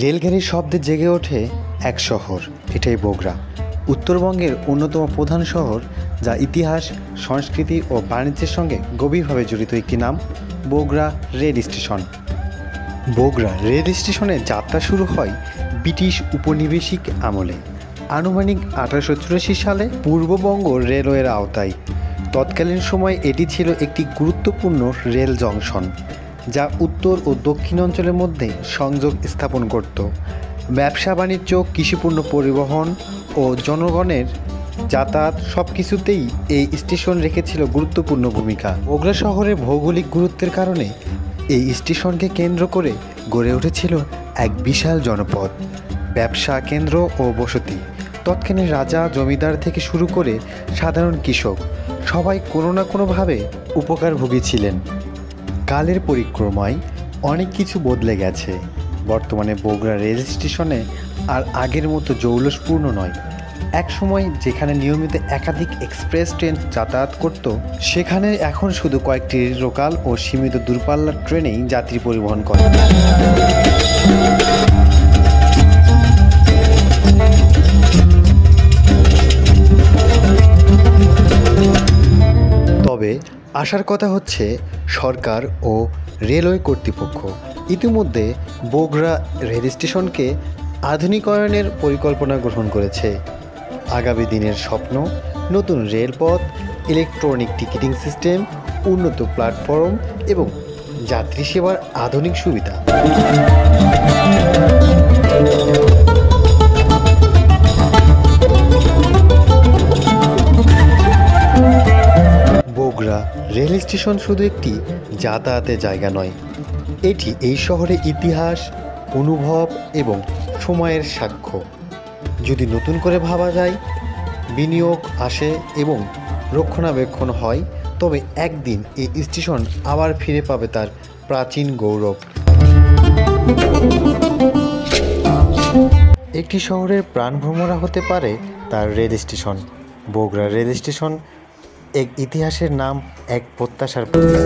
রেলগাড়ির শব্দে জেগে ওঠে এক শহর, এটাই বগুড়া, উত্তরবঙ্গের অন্যতম প্রধান শহর, যা ইতিহাস, সংস্কৃতি ও বাণিজ্যের সঙ্গে গভীরভাবে জড়িত একটি নাম, Bogura rail station. Bogura rail স্টেশনে যাত্রা শুরু হয় ব্রিটিশ উপনিবেশিক আমলে, আনুমানিক 1884 সালে পূর্ববঙ্গ রেলওয়ের আওতায়। তৎকালীন সময় এটি ছিল একটি গুরুত্বপূর্ণ রেল জংশন, যা উত্তর ও দক্ষিণ অঞ্চলের মধ্যে সংযোগ স্থাপন করত। ব্যবসা বাণিজ্য, কৃষিপণ্য পরিবহন ও জনগণের যাতায়াত সব কিছুতেই এই স্টেশন রেখেছিল গুরুত্বপূর্ণ ভূমিকা। বগুড়া শহরের ভৌগোলিক গুরুত্বের কারণে এই স্টেশনকে কেন্দ্র করে গড়ে উঠেছিল এক বিশাল জনপদ, ব্যবসা কেন্দ্র ও বসতি। তৎকালীন রাজা, জমিদার থেকে শুরু করে সাধারণ কৃষক সবাই কোনো না কোনোভাবে উপকারভোগী ছিলেন। কালের পরিক্রমায় অনেক কিছু বদলে গেছে। বর্তমানে বগুড়া রেল স্টেশনে আর আগের মতো জৌলুসপূর্ণ নয়। এক সময় যেখানে নিয়মিত একাধিক এক্সপ্রেস ট্রেন যাতায়াত করত, সেখানে এখন শুধু কয়েকটি লোকাল ও সীমিত দূরপাল্লার ট্রেনেই যাত্রী পরিবহন করে। তবে আসার কথা হচ্ছে সরকার ও রেলওয়ে কর্তৃপক্ষ ইতিমধ্যে বগুড়া রেল স্টেশনকে আধুনিকায়নের পরিকল্পনা গ্রহণ করেছে। আগামী দিনের স্বপ্ন নতুন রেলপথ, ইলেকট্রনিক টিকিটিং সিস্টেম, উন্নত প্ল্যাটফর্ম এবং যাত্রী সেবার আধুনিক সুবিধা। বগুড়া রেল স্টেশন শুধু একটি যাতায়াতের জায়গা নয়, এটি এই শহরের ইতিহাস, অনুভব এবং সময়ের সাক্ষ্য। যদি নতুন করে ভাবা যায়, বিনিয়োগ আসে এবং রক্ষণাবেক্ষণ হয়, তবে একদিন এই স্টেশন আবার ফিরে পাবে তার প্রাচীন গৌরব। একটি শহরের প্রাণভ্রমরা হতে পারে তার rail station. Bogura rail station এক ইতিহাসের নাম, এক প্রত্যাশার প্রতীক।